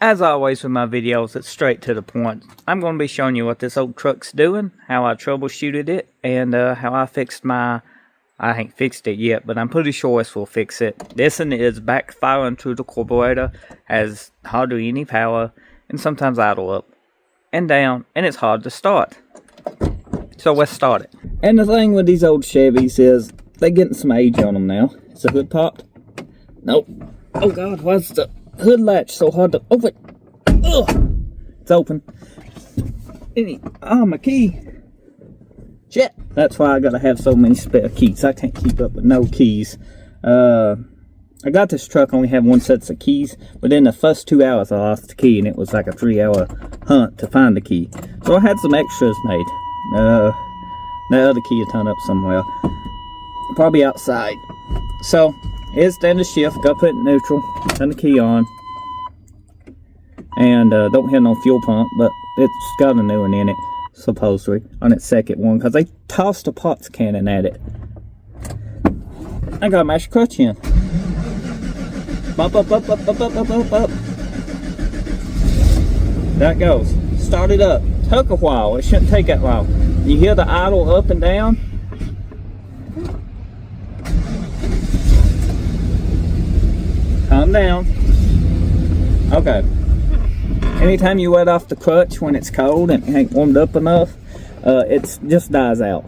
As always with my videos, it's straight to the point. I'm going to be showing you what this old truck's doing, how I troubleshooted it, and how I fixed my... I ain't fixed it yet, but I'm pretty sure this will fix it. This one is backfiring through the carburetor, has hardly any power, and sometimes idle up and down, and it's hard to start. So let's start it. And the thing with these old Chevys is, they're getting some age on them now. Is the hood popped? Nope. Oh God, why's the hood latch so hard to open? Ugh! It's open. Oh, my key. Shit. That's why I gotta have so many spare keys. I can't keep up with no keys. I got this truck only had one set of keys, but in the first 2 hours I lost the key, and it was like a 3-hour hunt to find the key. So I had some extras made. The other key is turned up somewhere. Probably outside. So, it's the end of shift. Got put in neutral. Turn the key on. And don't have no fuel pump, but it's got a new one in it, supposedly, on its second one, because they tossed a parts cannon at it. I got a mash clutch in. Bump, up, up, up, up, up, up, up, up. There it goes. Start it up. Took a while. It shouldn't take that long. You hear the idle up and down? Calm down. Okay. Anytime you let off the clutch when it's cold and it ain't warmed up enough, it just dies out.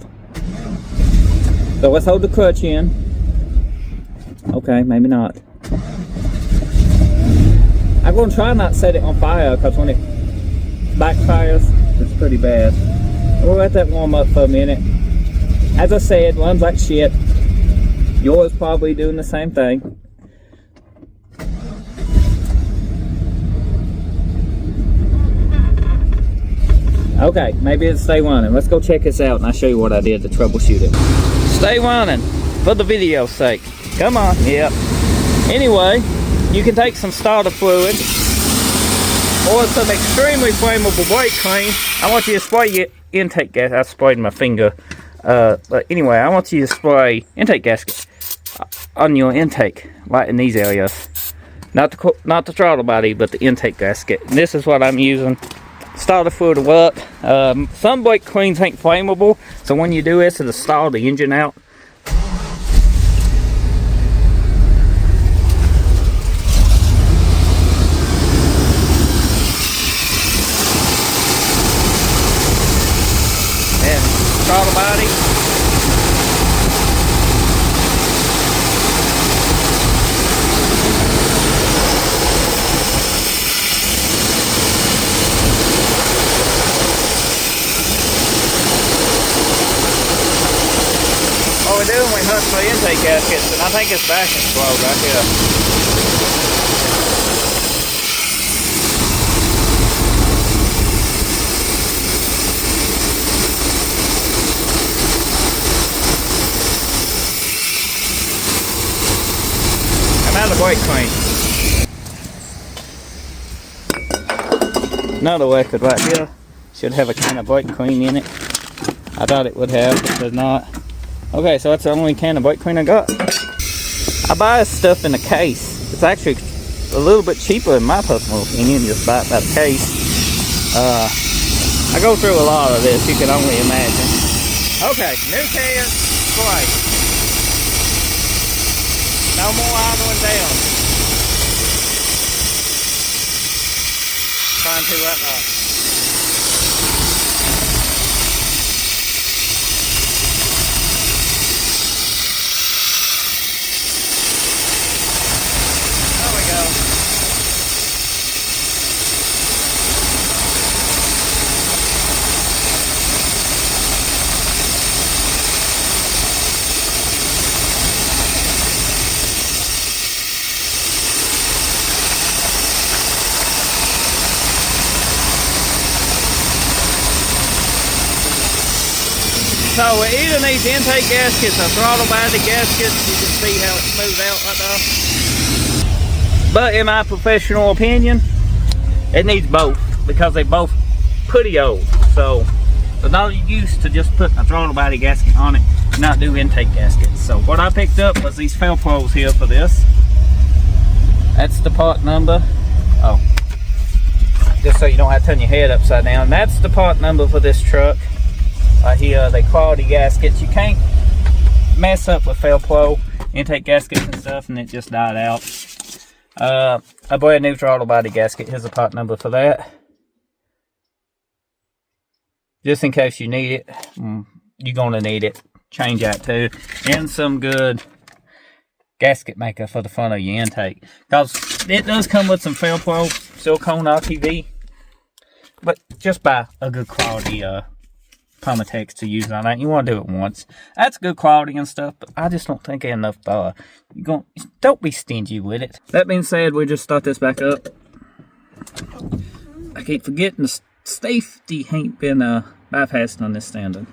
So let's hold the clutch in. Okay, maybe not. I'm going to try not to set it on fire, because when it backfires, it's pretty bad. We'll let that warm up for a minute. As I said, runs like shit. Yours probably doing the same thing. Okay, maybe it'll stay running. Let's go check this out and I'll show you what I did to troubleshoot it. Stay running for the video's sake. Come on. Yep. Anyway, you can take some starter fluid or some extremely flammable brake clean. I want you to spray your intake gas. I sprayed my finger. But anyway, I want you to spray intake gasket on your intake, right in these areas. Not the throttle body, but the intake gasket. And this is what I'm using. Starter fluid will work. Some brake cleans ain't flammable, so when you do this, it'll stall the engine out. And throttle body. What we're doing, we hunt for the intake gaskets, and I think it's back and slow right here. I'm out of brake clean. Another record right here. Should have a can of brake clean in it. I thought it would have, but it does not. Okay, so that's the only can of brake clean I got. I buy this stuff in a case. It's actually a little bit cheaper in my personal opinion, just buy it by the case. I go through a lot of this, you can only imagine. Okay, new can, spray. No more idling down. Trying to let up. So we're either these intake gaskets or throttle body gaskets. You can see how it smooths out like that. But in my professional opinion, it needs both, because they both pretty old. So there's no use to just put a throttle body gasket on it and not do intake gaskets. So what I picked up was these Velcros here for this. That's the part number. Oh, just so you don't have to turn your head upside down. That's the part number for this truck. Right here, they quality gaskets. You can't mess up with Felpro intake gaskets and stuff, and it just died out. A brand new throttle body gasket. Here's the part number for that. Just in case you need it, you're gonna need it. Change that too, and some good gasket maker for the front of your intake, because it does come with some Felpro silicone RTV, but just buy a good quality Permatex to use on that. You want to do it once. That's good quality and stuff, but I just don't think there's enough don't be stingy with it. That being said, we just start this back up. I keep forgetting the safety ain't been bypassed on this standard.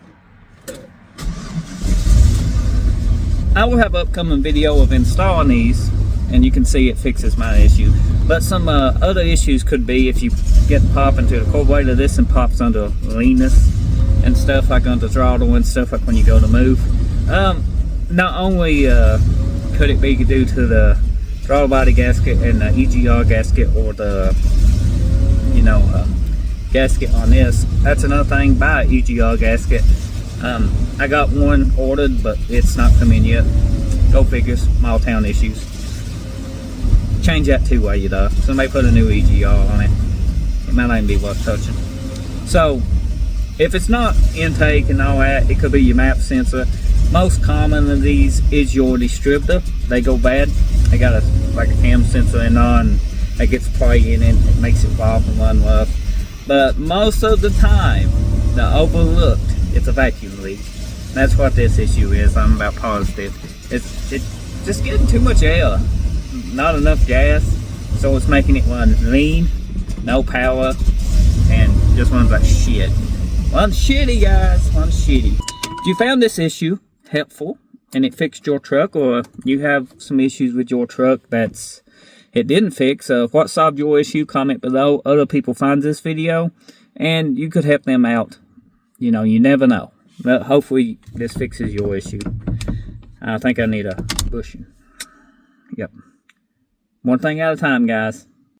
I will have an upcoming video of installing these, and you can see it fixes my issue. But some other issues could be if you get pop into the carburetor, this and pops under leanness and stuff, like under throttle and stuff, like when you go to move. Not only could it be due to the throttle body gasket and the EGR gasket, or the gasket on this. That's another thing. Buy an EGR gasket. I got one ordered, but it's not come in yet. Go figure, small town issues. Change that too while you're there. Somebody put a new EGR on it. It might not even be worth touching. So, if it's not intake and all that, it could be your map sensor. Most common of these is your distributor. They go bad. They got like a cam sensor in there, and it gets play in it. It makes it pop and run rough. But most of the time, the overlooked, it's a vacuum leak. That's what this issue is. I'm about positive. It's just getting too much air, not enough gas, so it's making it run lean, no power, and just runs like shit. Runs shitty, guys. Runs shitty. If you found this issue helpful and it fixed your truck, or you have some issues with your truck it didn't fix, what solved your issue, comment below. Other people find this video and you could help them out. You never know. But hopefully this fixes your issue. I think I need a bushing. Yep. One thing at a time, guys.